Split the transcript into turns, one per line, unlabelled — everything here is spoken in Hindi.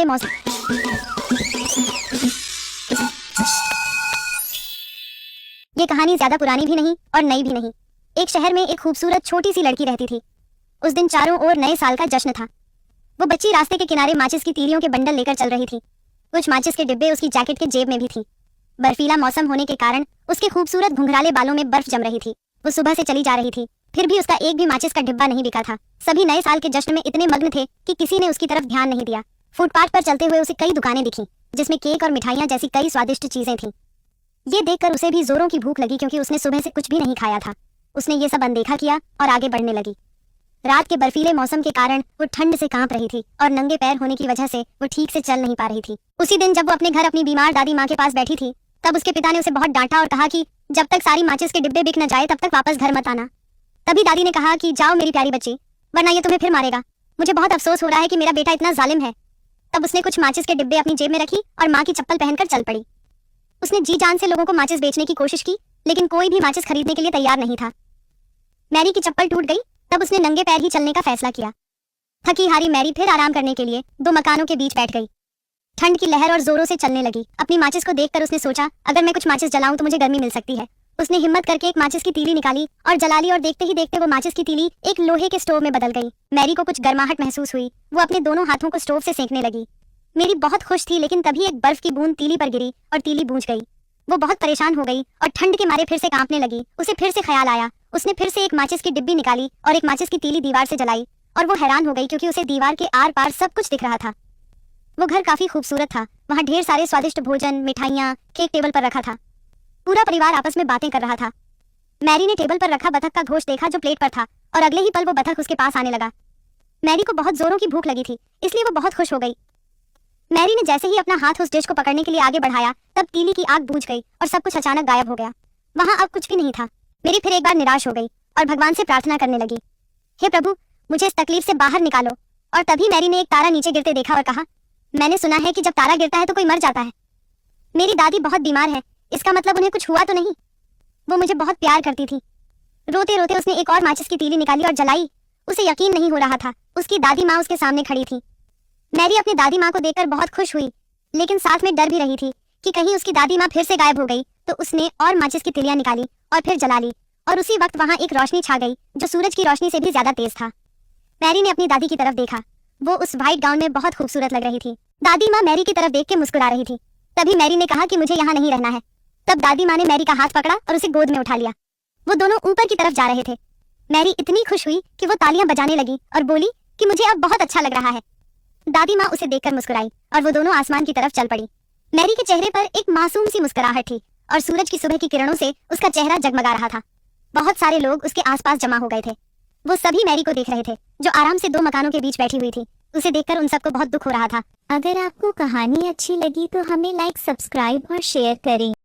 मौसम। ये कहानी ज्यादा पुरानी भी नहीं और नई भी नहीं। एक शहर में एक खूबसूरत छोटी सी लड़की रहती थी। उस दिन चारों ओर नए साल का जश्न था। वो बच्ची रास्ते के किनारे माचिस की तीलियों के बंडल लेकर चल रही थी। कुछ माचिस के डिब्बे उसकी जैकेट के जेब में भी थी। बर्फीला मौसम होने के कारण उसके खूबसूरत घुंघराले बालों में बर्फ जम रही थी। वो सुबह से चली जा रही थी, फिर भी उसका एक भी माचिस का डिब्बा नहीं बिका था। सभी नए साल के जश्न में इतने मग्न थे कि किसी ने उसकी तरफ ध्यान नहीं दिया। फुटपाथ पर चलते हुए उसे कई दुकानें दिखीं, जिसमें केक और मिठाइयाँ जैसी कई स्वादिष्ट चीजें थीं। ये देखकर उसे भी जोरों की भूख लगी, क्योंकि उसने सुबह से कुछ भी नहीं खाया था। उसने ये सब अनदेखा किया और आगे बढ़ने लगी। रात के बर्फीले मौसम के कारण वो ठंड से कांप रही थी और नंगे पैर होने की वजह से वो ठीक से चल नहीं पा रही थी। उसी दिन जब वो अपने घर अपनी बीमार दादी माँ के पास बैठी थी, तब उसके पिता ने उसे बहुत डांटा और कहा कि जब तक सारी माचिस के डिब्बे बिक न जाए तब तक वापस घर मत आना। तभी दादी ने कहा कि जाओ मेरी प्यारी बच्ची, वरना ये तुम्हें फिर मारेगा। मुझे बहुत अफसोस हो रहा है कि मेरा बेटा इतना जालिम है। तब उसने कुछ माचिस के डिब्बे अपनी जेब में रखी और माँ की चप्पल पहनकर चल पड़ी। उसने जी जान से लोगों को माचिस बेचने की कोशिश की, लेकिन कोई भी माचिस खरीदने के लिए तैयार नहीं था। मैरी की चप्पल टूट गई, तब उसने नंगे पैर ही चलने का फैसला किया। थकी हारी मैरी फिर आराम करने के लिए दो मकानों के बीच बैठ गई। ठंड की लहर और जोरों से चलने लगी। अपनी माचिस को देखकर उसने सोचा, अगर मैं कुछ माचिस जलाऊं तो मुझे गर्मी मिल सकती है। उसने हिम्मत करके एक माचिस की तीली निकाली और जला ली, और देखते ही देखते वो माचिस की तीली एक लोहे के स्टोव में बदल गई। मैरी को कुछ गर्माहट महसूस हुई। वो अपने दोनों हाथों को स्टोव से सेंकने लगी। मेरी बहुत खुश थी, लेकिन तभी एक बर्फ की बूंद तीली पर गिरी और तीली बूझ गई। वो बहुत परेशान हो गई और ठंड के मारे फिर से कांपने लगी। उसे फिर से ख्याल आया। उसने फिर से एक माचिस की डिब्बी निकाली और एक माचिस की तीली दीवार से जलाई, और वो हैरान हो गई क्योंकि उसे दीवार के आर पार सब कुछ दिख रहा था। वो घर काफी खूबसूरत था। वहाँ ढेर सारे स्वादिष्ट भोजन, मिठाइयाँ, केक टेबल पर रखा था। पूरा परिवार आपस में बातें कर रहा था। मैरी ने टेबल पर रखा बतख का गोश्त देखा जो प्लेट पर था, और अगले ही पल वो बतख उसके पास आने लगा। मैरी को बहुत जोरों की भूख लगी थी, इसलिए वो बहुत खुश हो गई। मैरी ने जैसे ही अपना हाथ उस डिश को पकड़ने के लिए आगे बढ़ाया, तब तीली की आग बूझ गई और सब कुछ अचानक गायब हो गया। वहाँ अब कुछ भी नहीं था। मेरी फिर एक बार निराश हो गई और भगवान से प्रार्थना करने लगी, हे प्रभु, मुझे इस तकलीफ से बाहर निकालो। और तभी मैरी ने एक तारा नीचे गिरते देखा और कहा, मैंने सुना है कि जब तारा गिरता है तो कोई मर जाता है। मेरी दादी बहुत बीमार है, इसका मतलब उन्हें कुछ हुआ तो नहीं। वो मुझे बहुत प्यार करती थी। रोते रोते उसने एक और माचिस की तीली निकाली और जलाई। उसे यकीन नहीं हो रहा था, उसकी दादी माँ उसके सामने खड़ी थी। मैरी अपनी दादी माँ को देखकर बहुत खुश हुई, लेकिन साथ में डर भी रही थी कि कहीं उसकी दादी माँ फिर से गायब हो गई। तो उसने और माचिस की तीलियां निकाली और फिर जला ली, और उसी वक्त वहाँ एक रोशनी छा गई जो सूरज की रोशनी से भी ज्यादा तेज था। मैरी ने अपनी दादी की तरफ देखा। वो उस व्हाइट गाउन में बहुत खूबसूरत लग रही थी। दादी माँ मैरी की तरफ देख के मुस्कुरा रही थी। तभी मैरी ने कहा कि मुझे यहाँ नहीं रहना है। तब दादी माँ ने मैरी का हाथ पकड़ा और उसे गोद में उठा लिया। वो दोनों ऊपर की तरफ जा रहे थे। मैरी इतनी खुश हुई कि वो तालियां बजाने लगी और बोली कि मुझे अब बहुत अच्छा लग रहा है। दादी माँ उसे देखकर मुस्कुराई और वो दोनों आसमान की तरफ चल पड़ी। मैरी के चेहरे पर एक मासूम सी मुस्कुराहट थी और सूरज की सुबह की किरणों से उसका चेहरा जगमगा रहा था। बहुत सारे लोग उसके आसपास जमा हो गए थे। वो सभी मैरी को देख रहे थे, जो आराम से दो मकानों के बीच बैठी हुई थी। उसे देखकर उन सबको बहुत दुख हो रहा था।
अगर आपको कहानी अच्छी लगी तो हमें लाइक, सब्सक्राइब और शेयर करें।